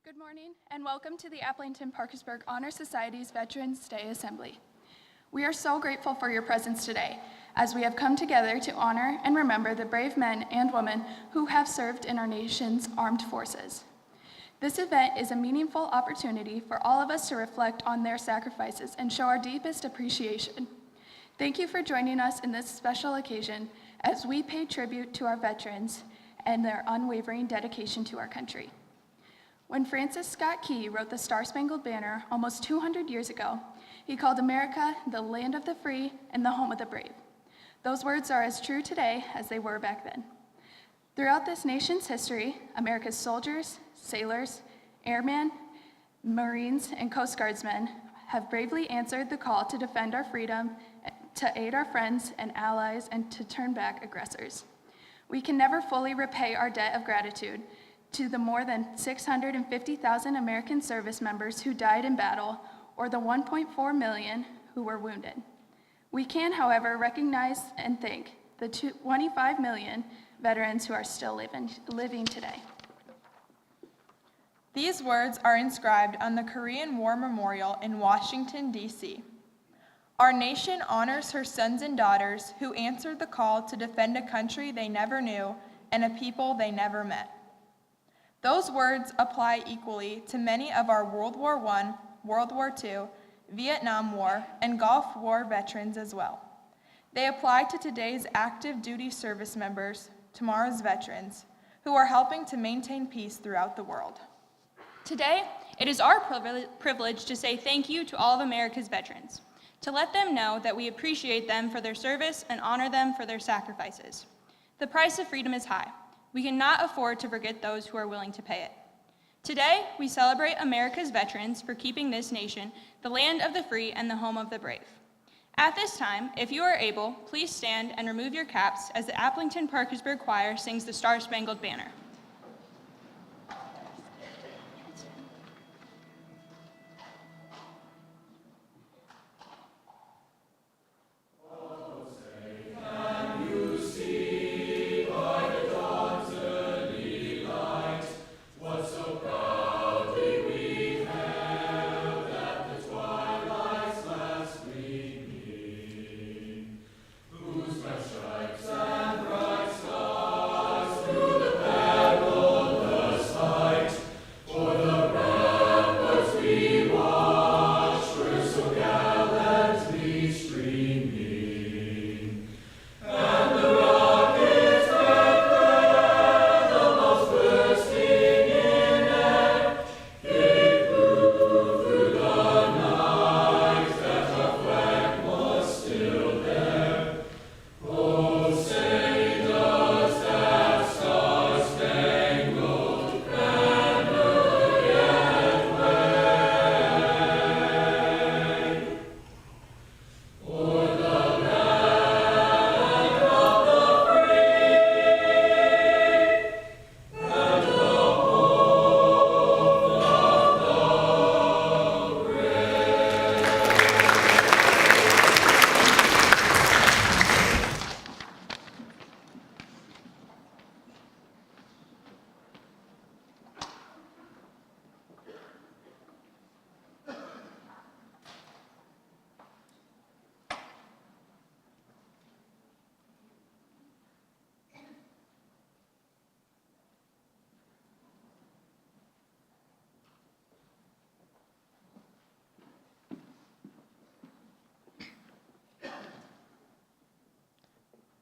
Good morning and welcome to the Aplington-Parkersburg Honor Society's Veterans Day Assembly. We are so grateful for your presence today as we have come together to honor and remember the brave men and women who have served in our nation's armed forces. This event is a meaningful opportunity for all of us to reflect on their sacrifices and show our deepest appreciation. Thank you for joining us in this special occasion as we pay tribute to our veterans and their unwavering dedication to our country. When Francis Scott Key wrote the Star-Spangled Banner almost 200 years ago, he called America the land of the free and the home of the brave. Those words are as true today as they were back then. Throughout this nation's history, America's soldiers, sailors, airmen, Marines, and Coast Guardsmen have bravely answered the call to defend our freedom, to aid our friends and allies, and to turn back aggressors. We can never fully repay our debt of gratitude to the more than 650,000 American service members who died in battle, or the 1.4 million who were wounded. We can, however, recognize and thank the 25 million veterans who are still living today. These words are inscribed on the Korean War Memorial in Washington, D.C. Our nation honors her sons and daughters who answered the call to defend a country they never knew and a people they never met. Those words apply equally to many of our World War I, World War II, Vietnam War, and Gulf War veterans as well. They apply to today's active duty service members, tomorrow's veterans, who are helping to maintain peace throughout the world. Today, it is our privilege to say thank you to all of America's veterans, to let them know that we appreciate them for their service and honor them for their sacrifices. The price of freedom is high. We cannot afford to forget those who are willing to pay it. Today, we celebrate America's veterans for keeping this nation the land of the free and the home of the brave. At this time, if you are able, please stand and remove your caps as the Aplington-Parkersburg Choir sings the Star-Spangled Banner.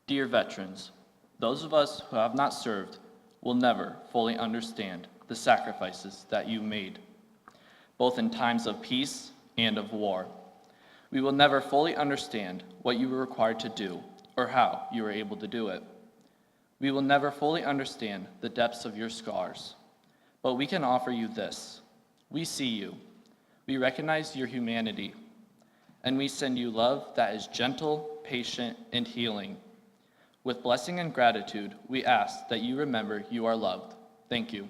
Dear veterans, those of us who have not served will never fully understand the sacrifices that you made, both in times of peace and of war. We will never fully understand what you were required to do or how you were able to do it. We will never fully understand the depths of your scars, but we can offer you this. We see you, we recognize your humanity, and we send you love that is gentle, patient, and healing. With blessing and gratitude, we ask that you remember you are loved. Thank you.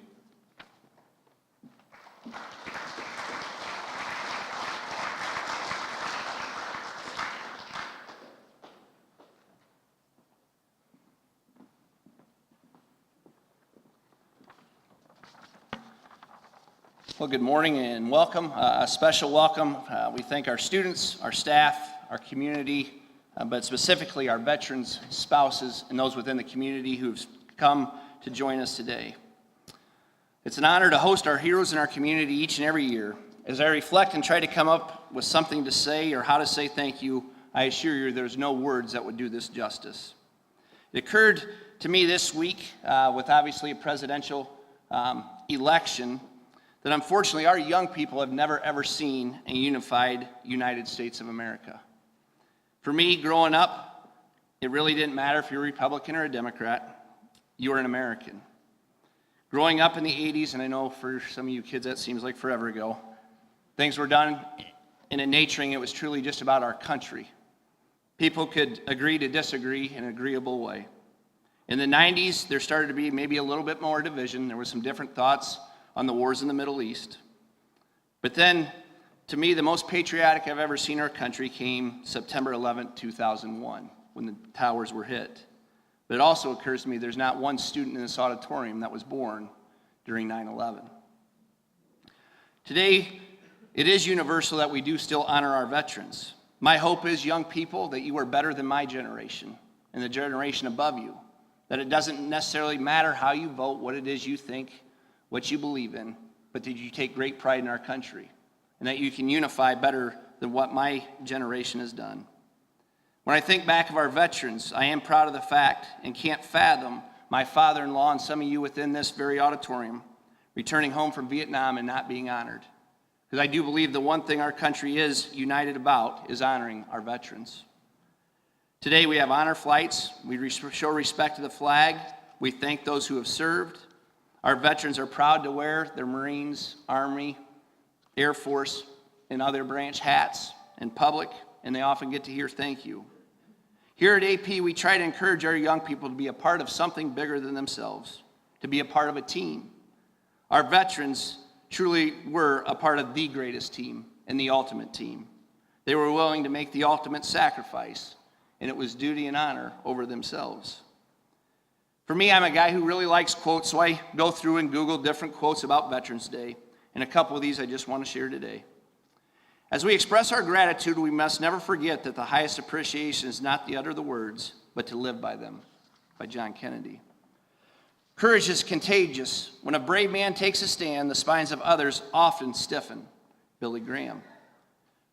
Well, good morning and welcome. A special welcome. We thank our students, our staff, our community, but specifically our veterans, spouses, and those within the community who've come to join us today. It's an honor to host our heroes in our community each and every year. As I reflect and try to come up with something to say or how to say thank you, I assure you there's no words that would do this justice. It occurred to me this week with obviously a presidential election that unfortunately our young people have never ever seen a unified United States of America. For me, growing up, it really didn't matter if you're a Republican or a Democrat, you were an American. Growing up in the 80s, and I know for some of you kids that seems like forever ago, things were done in a naturing, it was truly just about our country. People could agree to disagree in an agreeable way. In the 90s, there started to be maybe a little bit more division. There were some different thoughts on the wars in the Middle East. But then, to me, the most patriotic I've ever seen our country came September 11th, 2001, when the towers were hit. But it also occurs to me there's not one student in this auditorium that was born during 9/11. Today, it is universal that we do still honor our veterans. My hope is, young people, that you are better than my generation and the generation above you. That it doesn't necessarily matter how you vote, what it is you think, what you believe in, but that you take great pride in our country and that you can unify better than what my generation has done. When I think back of our veterans, I am proud of the fact and can't fathom my father-in-law and some of you within this very auditorium returning home from Vietnam and not being honored. Because I do believe the one thing our country is united about is honoring our veterans. Today we have honor flights. We show respect to the flag. We thank those who have served. Our veterans are proud to wear their Marines, Army, Air Force, and other branch hats in public, and they often get to hear thank you. Here at AP, we try to encourage our young people to be a part of something bigger than themselves, to be a part of a team. Our veterans truly were a part of the greatest team and the ultimate team. They were willing to make the ultimate sacrifice, and it was duty and honor over themselves. For me, I'm a guy who really likes quotes, so I go through and Google different quotes about Veterans Day, and a couple of these I just want to share today. As we express our gratitude, we must never forget that the highest appreciation is not to utter the words, but to live by them, by John Kennedy. Courage is contagious. When a brave man takes a stand, the spines of others often stiffen, Billy Graham.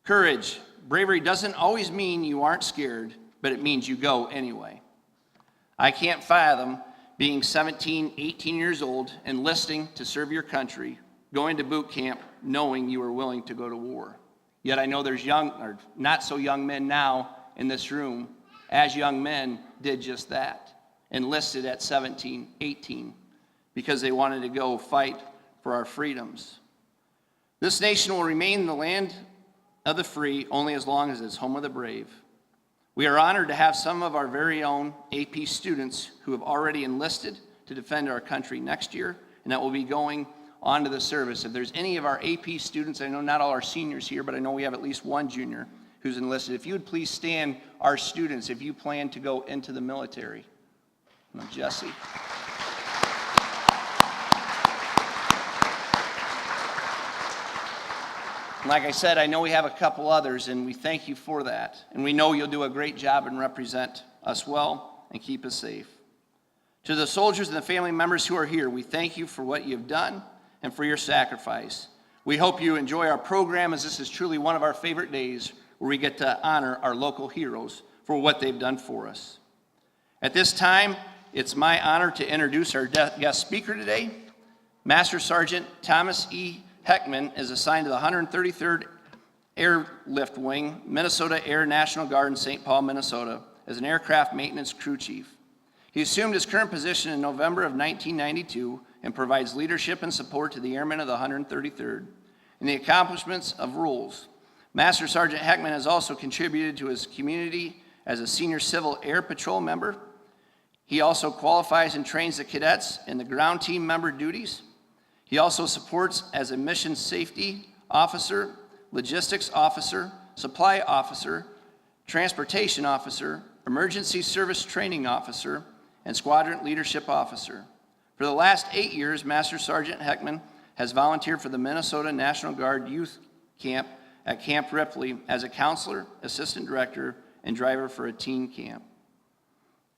Courage, bravery doesn't always mean you aren't scared, but it means you go anyway. I can't fathom being 17, 18 years old, enlisting to serve your country, going to boot camp, knowing you are willing to go to war. Yet I know there's young or not so young men now in this room, as young men did just that, enlisted at 17, 18, because they wanted to go fight for our freedoms. This nation will remain the land of the free only as long as it's home of the brave. We are honored to have some of our very own AP students who have already enlisted to defend our country next year, and that will be going on to the service. If there's any of our AP students, I know not all our seniors here, but I know we have at least one junior who's enlisted. If you would please stand, our students, if you plan to go into the military. Jesse. Like I said, I know we have a couple others, and we thank you for that. And we know you'll do a great job and represent us well and keep us safe. To the soldiers and the family members who are here, we thank you for what you've done and for your sacrifice. We hope you enjoy our program, as this is truly one of our favorite days where we get to honor our local heroes for what they've done for us. At this time, it's my honor to introduce our guest speaker today. Master Sergeant Thomas E. Heckman is assigned to the 133rd Airlift Wing, Minnesota Air National Guard in St. Paul, Minnesota, as an aircraft maintenance crew chief. He assumed his current position in November of 1992 and provides leadership and support to the airmen of the 133rd in the accomplishments of rules. Master Sergeant Heckman has also contributed to his community as a senior civil air patrol member. He also qualifies and trains the cadets in the ground team member duties. He also supports as a mission safety officer, logistics officer, supply officer, transportation officer, emergency service training officer, and squadron leadership officer. For the last 8 years, Master Sergeant Heckman has volunteered for the Minnesota National Guard Youth Camp at Camp Ripley as a counselor, assistant director, and driver for a teen camp.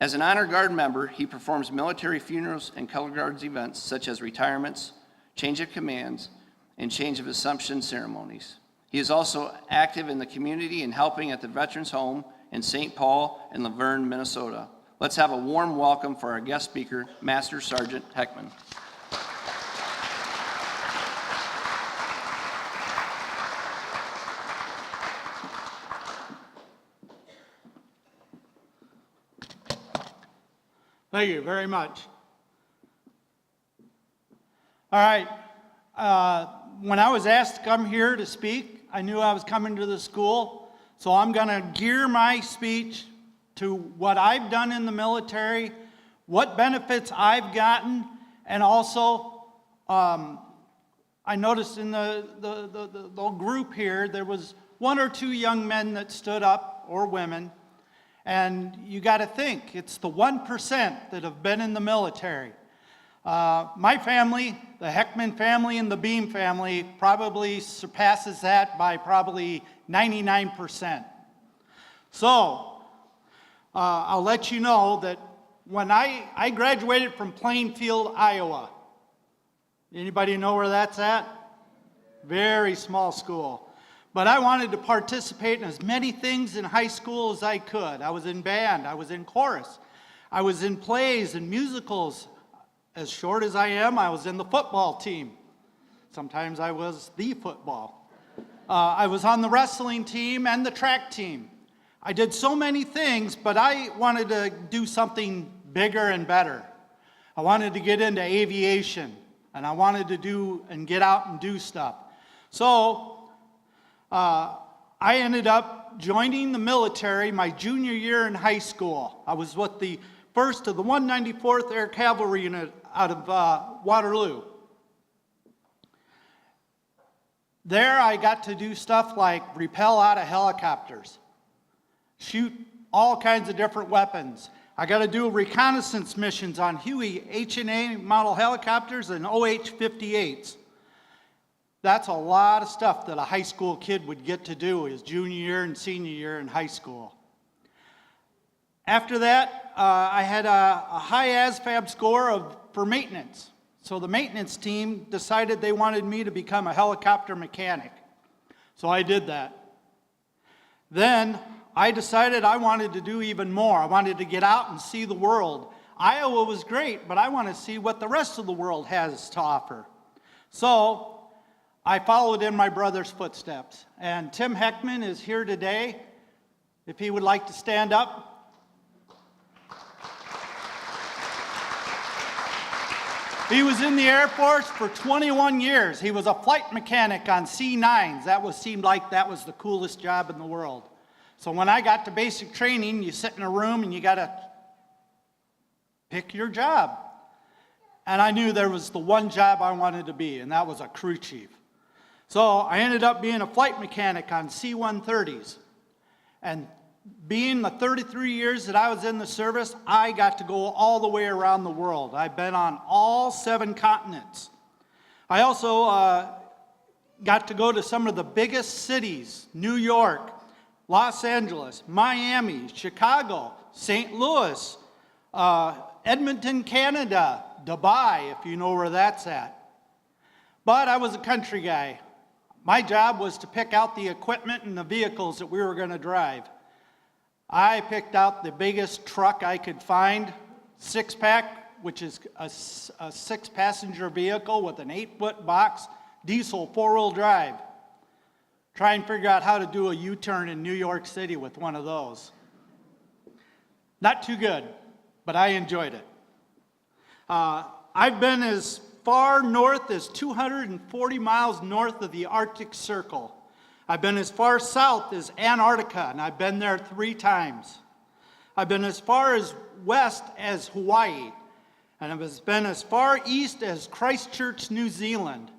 As an Honor Guard member, he performs military funerals and color guards events such as retirements, change of commands, and change of assumption ceremonies. He is also active in the community and helping at the Veterans Home in St. Paul and Laverne, Minnesota. Let's have a warm welcome for our guest speaker, Master Sergeant Heckman. Thank you very much. All right. When I was asked to come here to speak, I knew I was coming to the school, so I'm going to gear my speech to what I've done in the military, what benefits I've gotten, and also I noticed in the group here there was one or two young men that stood up, or women. And you got to think, it's the 1% that have been in the military. My family, the Heckman family and the Beam family, probably surpasses that by probably 99%. So, I'll let you know that when I graduated from Plainfield, Iowa. Anybody know where that's at? Very small school. But I wanted to participate in as many things in high school as I could. I was in band, I was in chorus, I was in plays and musicals. As short as I am, I was in the football team. Sometimes I was the football. I was on the wrestling team and the track team. I did so many things, but I wanted to do something bigger and better. I wanted to get into aviation, and I wanted to do and get out and do stuff. So, I ended up joining the military my junior year in high school. I was with the 1st of the 194th Air Cavalry Unit out of Waterloo. There I got to do stuff like rappel out of helicopters, shoot all kinds of different weapons. I got to do reconnaissance missions on Huey H&A model helicopters and OH-58s. That's a lot of stuff that a high school kid would get to do his junior year and senior year in high school. After that, I had a high ASVAB score for maintenance. So the maintenance team decided they wanted me to become a helicopter mechanic. So I did that. Then I decided I wanted to do even more. I wanted to get out and see the world. Iowa was great, but I want to see what the rest of the world has to offer. So I followed in my brother's footsteps. And Tim Heckman is here today. If he would like to stand up. He was in the Air Force for 21 years. He was a flight mechanic on C-9s. Seemed like that was the coolest job in the world. So when I got to basic training, you sit in a room and you got to pick your job. And I knew there was the one job I wanted to be, and that was a crew chief. So I ended up being a flight mechanic on C-130s. And being the 33 years that I was in the service, I got to go all the way around the world. I've been on all 7 continents. I also got to go to some of the biggest cities: New York, Los Angeles, Miami, Chicago, St. Louis, Edmonton, Canada, Dubai, if you know where that's at. But I was a country guy. My job was to pick out the equipment and the vehicles that we were going to drive. I picked out the biggest truck I could find, 6-pack, which is a 6-passenger vehicle with an 8-foot box, diesel 4-wheel drive. Try and figure out how to do a U-turn in New York City with one of those. Not too good, but I enjoyed it. I've been as far north as 240 miles north of the Arctic Circle. I've been as far south as Antarctica, and I've been there 3 times. I've been as far as west as Hawaii, and I've been as far east as Christchurch, New Zealand.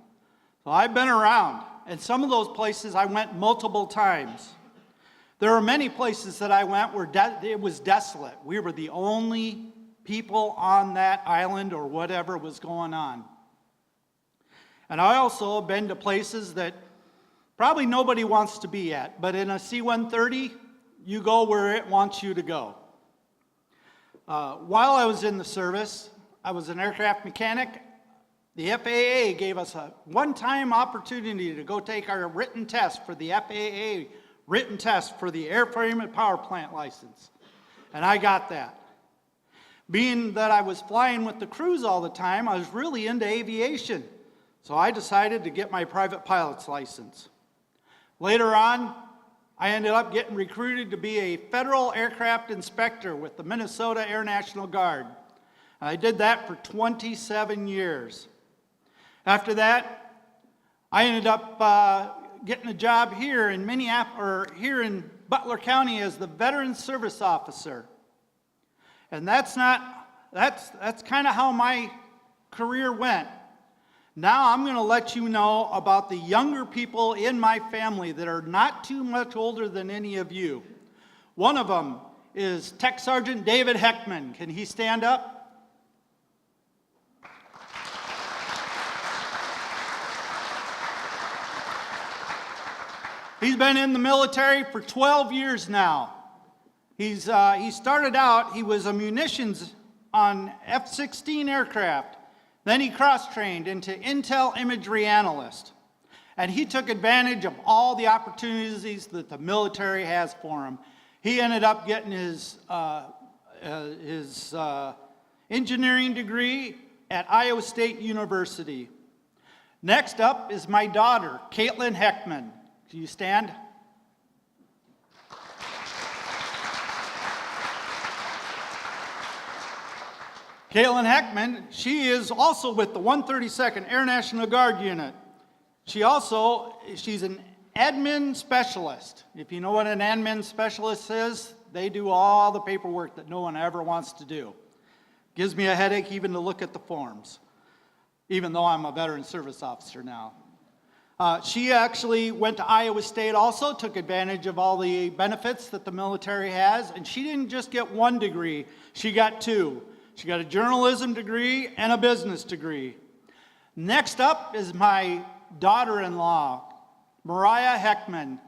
So I've been around, and some of those places I went multiple times. There are many places that I went where it was desolate. We were the only people on that island or whatever was going on. And I also have been to places that probably nobody wants to be at, but in a C-130, you go where it wants you to go. While I was in the service, I was an aircraft mechanic. The FAA gave us a one-time opportunity to go take our written test for the FAA written test for the airframe and power plant license. And I got that. Being that I was flying with the crews all the time, I was really into aviation. So I decided to get my private pilot's license. Later on, I ended up getting recruited to be a federal aircraft inspector with the Minnesota Air National Guard. And I did that for 27 years. After that, I ended up getting a job here in here in Butler County as the Veteran Service Officer. And that's kind of how my career went. Now I'm going to let you know about the younger people in my family that are not too much older than any of you. One of them is Tech Sergeant David Heckman. Can he stand up? He's been in the military for 12 years now. He started out, he was a munitions on F-16 aircraft. Then he cross-trained into Intel Imagery Analyst. And he took advantage of all the opportunities that the military has for him. He ended up getting his engineering degree at Iowa State University. Next up is my daughter, Caitlin Heckman. Can you stand? Caitlin Heckman, she is also with the 132nd Air National Guard Unit. She's an admin specialist. If you know what an admin specialist is, they do all the paperwork that no one ever wants to do. Gives me a headache even to look at the forms, even though I'm a veteran service officer now. She actually went to Iowa State also, took advantage of all the benefits that the military has, and she didn't just get one degree, she got two. She got a journalism degree and a business degree. Next up is my daughter-in-law, Mariah Heckman.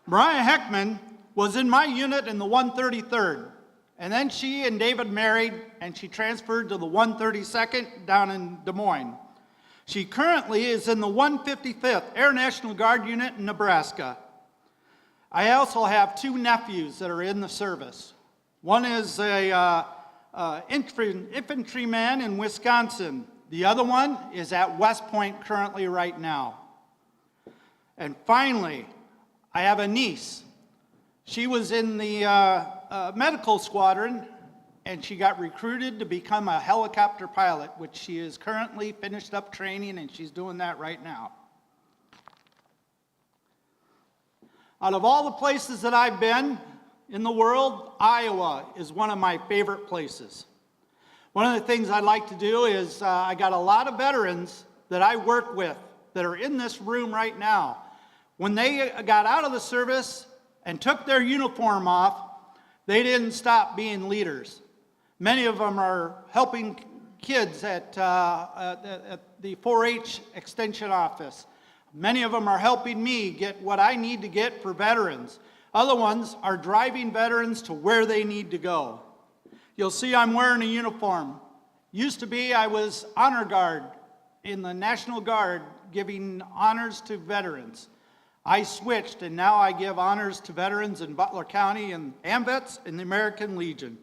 Mariah Heckman was in my unit in the 133rd, and then she and David married, and she transferred to the 132nd down in Des Moines. She currently is in the 155th Air National Guard Unit in Nebraska. I also have two nephews that are in the service. One is a infantryman in Wisconsin. The other one is at West Point currently right now. And finally, I have a niece. She was in the medical squadron, and she got recruited to become a helicopter pilot, which she is currently finished up training, and she's doing that right now. Out of all the places that I've been in the world, Iowa is one of my favorite places. One of the things I'd like to do is I got a lot of veterans that I work with that are in this room right now. When they got out of the service and took their uniform off, they didn't stop being leaders. Many of them are helping kids at the 4-H Extension Office. Many of them are helping me get what I need to get for veterans. Other ones are driving veterans to where they need to go. You'll see I'm wearing a uniform. Used to be I was honor guard in the National Guard giving honors to veterans. I switched, and now I give honors to veterans in Butler County and AMVETS and the American Legion.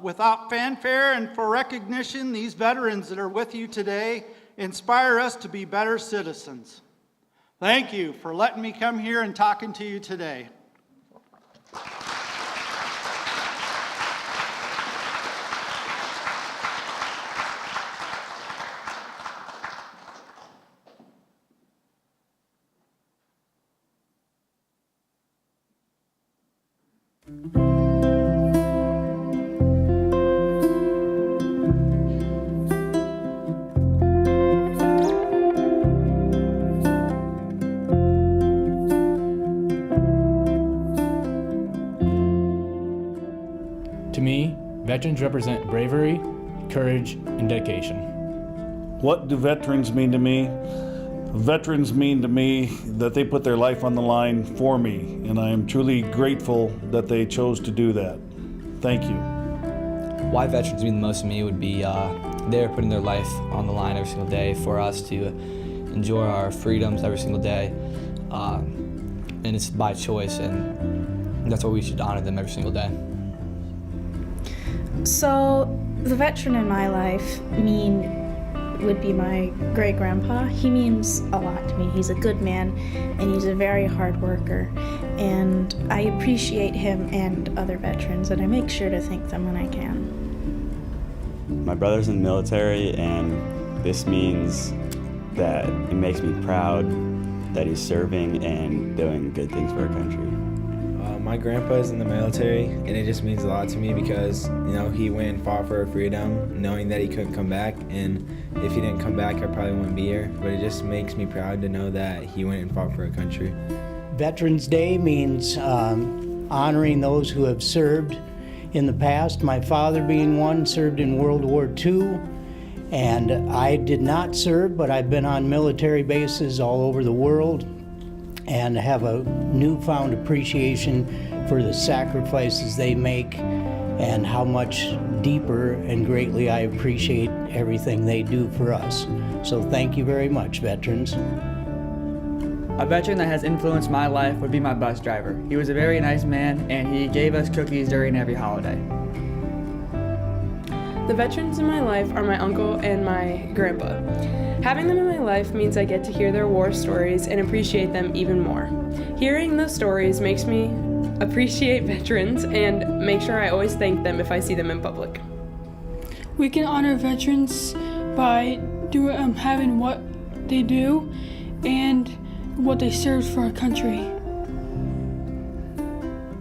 Without fanfare and for recognition, these veterans that are with you today inspire us to be better citizens. Thank you for letting me come here and talking to you today. me, veterans represent bravery, courage, and dedication. What do veterans mean to me? Veterans mean to me that they put their life on the line for me, and I am truly grateful that they chose to do that. Thank you. Why veterans mean the most to me would be they're putting their life on the line every single day for us to enjoy our freedoms every single day, and it's by choice, and that's why we should honor them every single day. So the veteran in my life would be my great-grandpa. He means a lot to me. He's a good man, and he's a very hard worker, and I appreciate him and other veterans, and I make sure to thank them when I can. My brother's in the military, and this means that it makes me proud that he's serving and doing good things for our country. My grandpa is in the military, and it just means a lot to me because, he went and fought for our freedom, knowing that he couldn't come back, and if he didn't come back, I probably wouldn't be here, but it just makes me proud to know that he went and fought for our country. Veterans Day means honoring those who have served in the past. My father, being one, served in World War II, and I did not serve, but I've been on military bases all over the world and have a newfound appreciation for the sacrifices they make and how much deeper and greatly I appreciate everything they do for us. So thank you very much, veterans. A veteran that has influenced my life would be my bus driver. He was a very nice man, and he gave us cookies during every holiday. The veterans in my life are my uncle and my grandpa. Having them in my life means I get to hear their war stories and appreciate them even more. Hearing those stories makes me appreciate veterans and make sure I always thank them if I see them in public. We can honor veterans by having what they do and what they served for our country.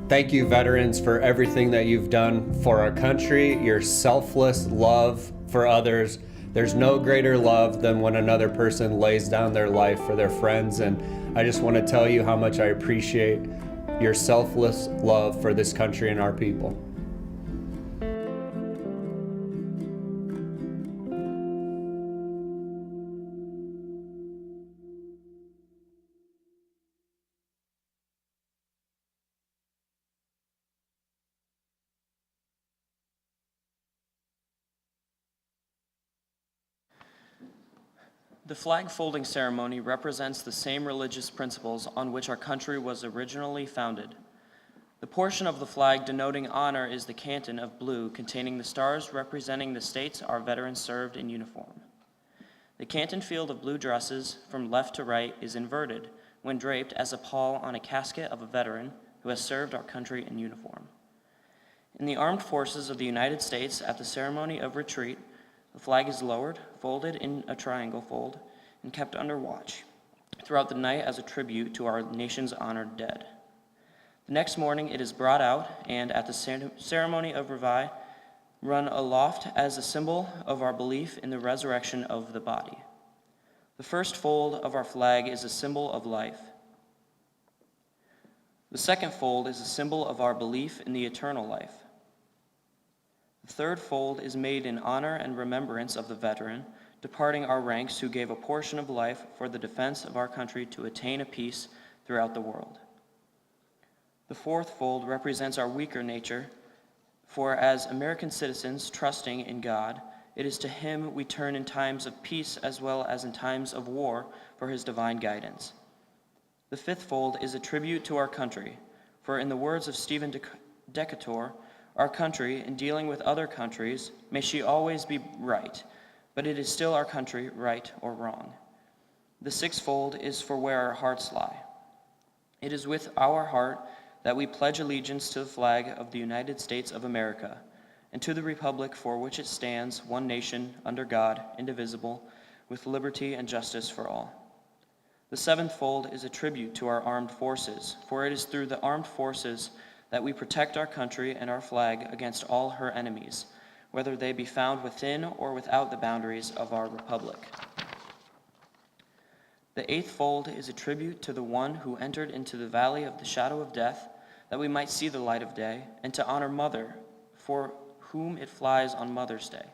Thank you, veterans, for everything that you've done for our country, your selfless love for others. There's no greater love than when another person lays down their life for their friends, and I just want to tell you how much I appreciate your selfless love for this country and our people. The flag folding ceremony represents the same religious principles on which our country was originally founded. The portion of the flag denoting honor is the canton of blue containing the stars representing the states our veterans served in uniform. The canton field of blue dresses from left to right is inverted when draped as a pall on a casket of a veteran who has served our country in uniform. In the armed forces of the United States, at the ceremony of retreat, the flag is lowered, folded in a triangle fold, and kept under watch throughout the night as a tribute to our nation's honored dead. The next morning it is brought out and, at the ceremony of revive, run aloft as a symbol of our belief in the resurrection of the body. The first fold of our flag is a symbol of life. The second fold is a symbol of our belief in the eternal life. The third fold is made in honor and remembrance of the veteran departing our ranks who gave a portion of life for the defense of our country to attain a peace throughout the world. The fourth fold represents our weaker nature, for as American citizens trusting in God, it is to Him we turn in times of peace as well as in times of war for His divine guidance. The fifth fold is a tribute to our country, for in the words of Stephen Decatur, our country, in dealing with other countries, may she always be right, but it is still our country, right or wrong. The sixth fold is for where our hearts lie. It is with our heart that we pledge allegiance to the flag of the United States of America, and to the republic for which it stands, one nation, under God, indivisible, with liberty and justice for all. The seventh fold is a tribute to our armed forces, for it is through the armed forces that we protect our country and our flag against all her enemies, whether they be found within or without the boundaries of our republic. The eighth fold is a tribute to the one who entered into the valley of the shadow of death, that we might see the light of day, and to honor Mother, for whom it flies on Mother's Day.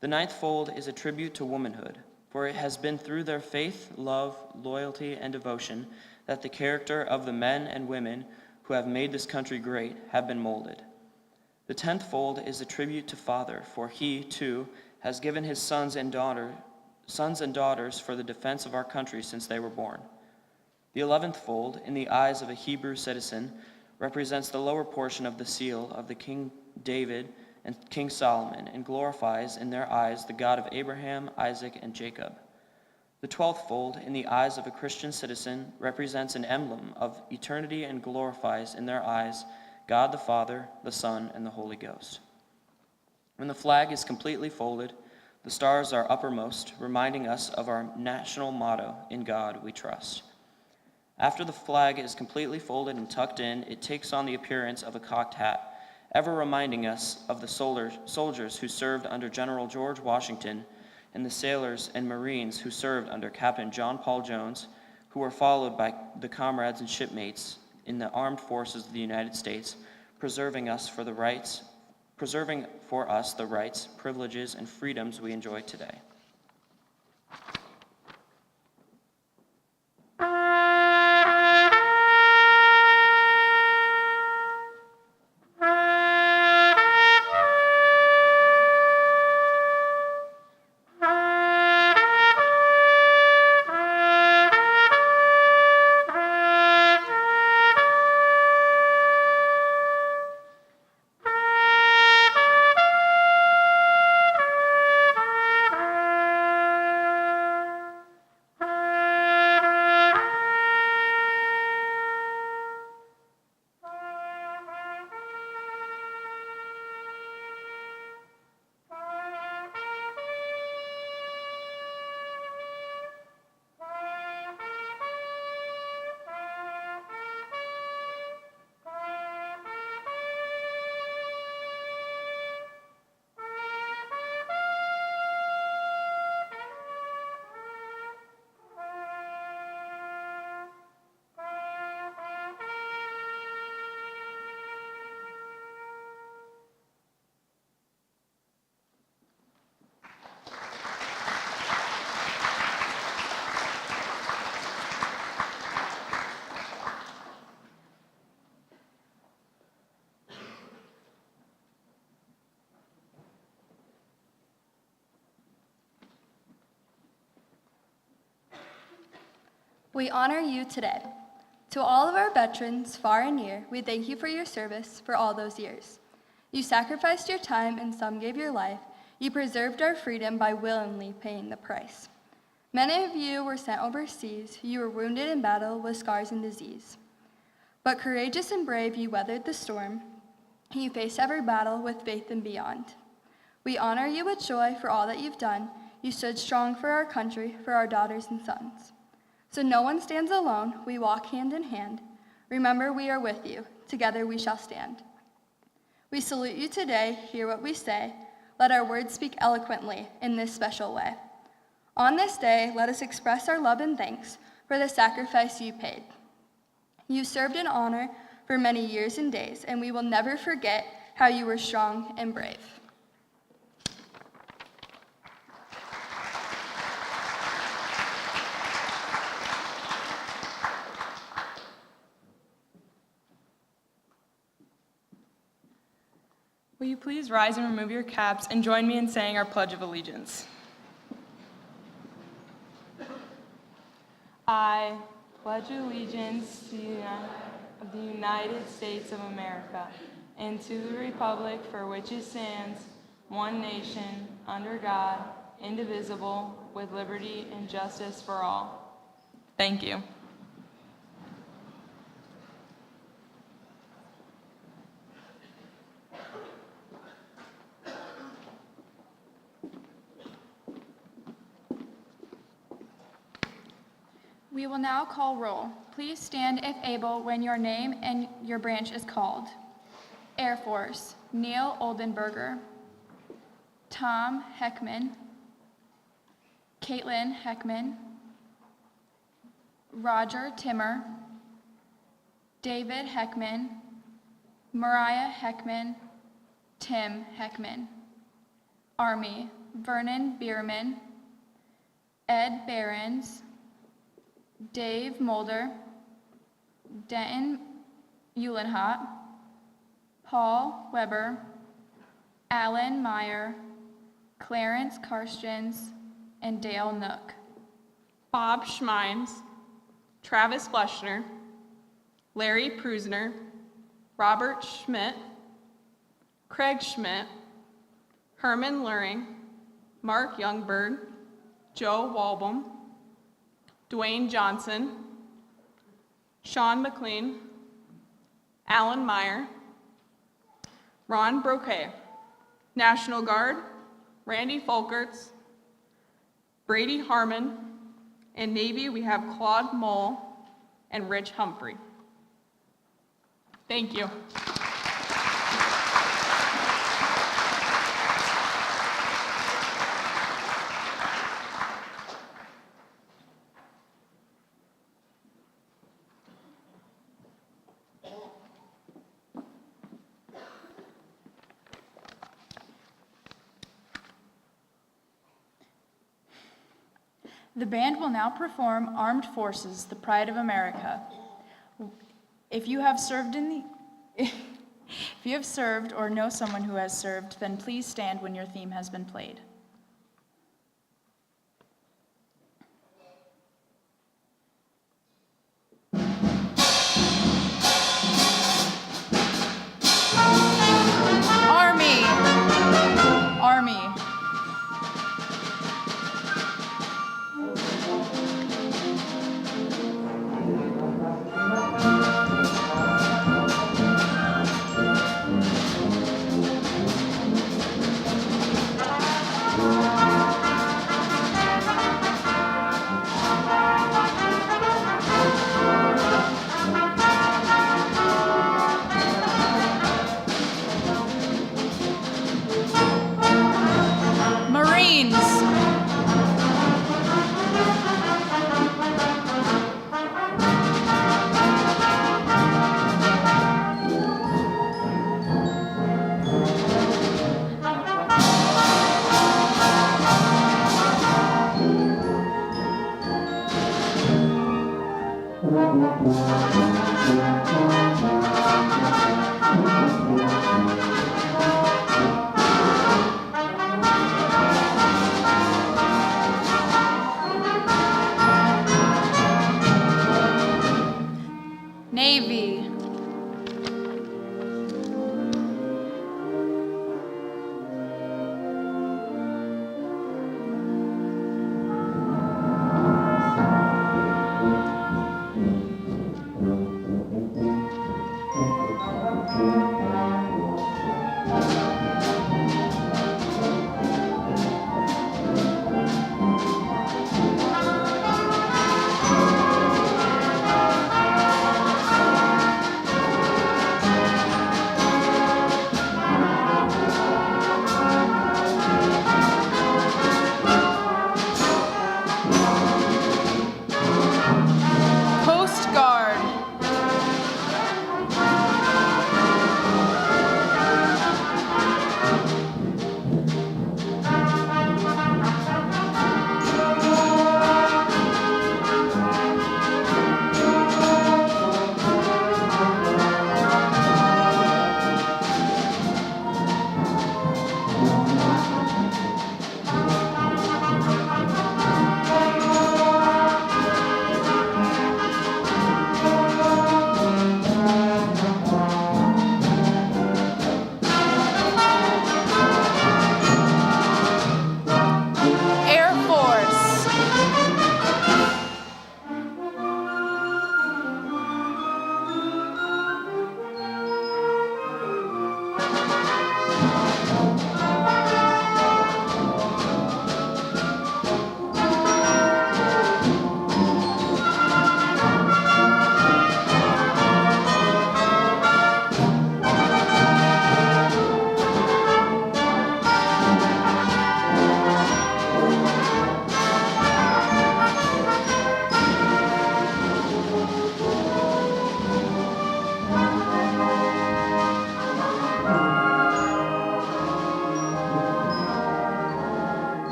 The ninth fold is a tribute to womanhood, for it has been through their faith, love, loyalty, and devotion that the character of the men and women who have made this country great have been molded. The 10th fold is a tribute to Father, for he, too, has given his sons and daughters for the defense of our country since they were born. The 11th fold, in the eyes of a Hebrew citizen, represents the lower portion of the seal of the King David and King Solomon, and glorifies in their eyes the God of Abraham, Isaac, and Jacob. The 12th fold, in the eyes of a Christian citizen, represents an emblem of eternity and glorifies in their eyes God the Father, the Son, and the Holy Ghost. When the flag is completely folded, the stars are uppermost, reminding us of our national motto, "In God we trust." After the flag is completely folded and tucked in, it takes on the appearance of a cocked hat, ever reminding us of the soldiers who served under General George Washington and the sailors and Marines who served under Captain John Paul Jones, who were followed by the comrades and shipmates in the armed forces of the United States, preserving for us the rights, privileges, and freedoms we enjoy today. We honor you today. To all of our veterans, far and near, we thank you for your service for all those years. You sacrificed your time and some gave your life. You preserved our freedom by willingly paying the price. Many of you were sent overseas. You were wounded in battle with scars and disease. But courageous and brave, you weathered the storm. You faced every battle with faith and beyond. We honor you with joy for all that you've done. You stood strong for our country, for our daughters and sons. So no one stands alone, we walk hand in hand. Remember, we are with you, together we shall stand. We salute you today, hear what we say. Let our words speak eloquently in this special way. On this day, let us express our love and thanks for the sacrifice you paid. You served in honor for many years and days, and we will never forget how you were strong and brave. Will you please rise and remove your caps and join me in saying our Pledge of Allegiance? I pledge allegiance to the United States of America and to the republic for which it stands, one nation, under God, indivisible, with liberty and justice for all. Thank you. We will now call roll. Please stand if able when your name and your branch is called. Air Force, Neil Oldenburger. Tom Heckman. Caitlin Heckman. Roger Timmer. David Heckman. Mariah Heckman. Tim Heckman. Army, Vernon Bierman, Ed Behrens, Dave Mulder, Denton Eulenhot, Paul Weber, Alan Meyer, Clarence Karstens, and Dale Nook. Bob Schmines, Travis Fleschner, Larry Prusner, Robert Schmidt, Craig Schmidt, Herman Luring, Mark Youngberg, Joe Walbom, Dwayne Johnson, Sean McLean, Alan Meyer, Ron Broquet. National Guard, Randy Folkerts, Brady Harmon, and Navy we have Claude Mole and Rich Humphrey. Thank you. The band will now perform Armed Forces, the Pride of America. If you have served or know someone who has served, then please stand when your theme has been played. Army. Army.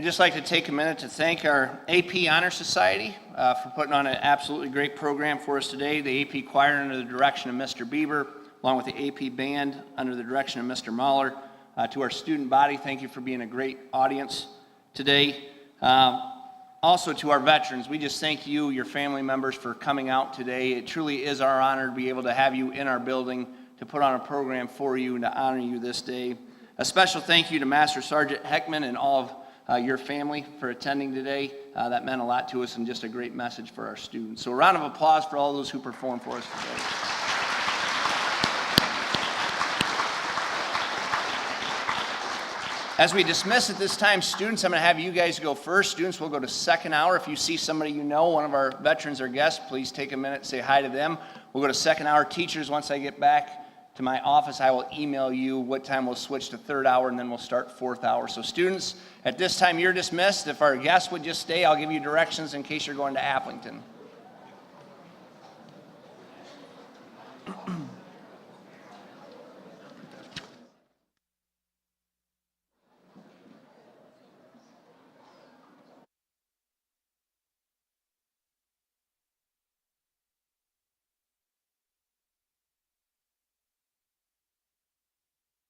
I'd just like to take a minute to thank our AP Honor Society for putting on an absolutely great program for us today. The AP Choir under the direction of Mr. Bieber, along with the AP Band under the direction of Mr. Mahler. To our student body, thank you for being a great audience today. Also to our veterans, we just thank you, your family members, for coming out today. It truly is our honor to be able to have you in our building to put on a program for you and to honor you this day. A special thank you to Master Sergeant Heckman and all of your family for attending today. That meant a lot to us and just a great message for our students. So a round of applause for all those who performed for us today. As we dismiss at this time, students, I'm going to have you guys go first. Students will go to second hour. If you see somebody you know, one of our veterans or guests, please take a minute and say hi to them. We'll go to second hour. Teachers, once I get back to my office, I will email you what time we'll switch to third hour, and then we'll start fourth hour. So students, at this time, you're dismissed. If our guests would just stay, I'll give you directions in case you're going to Applington.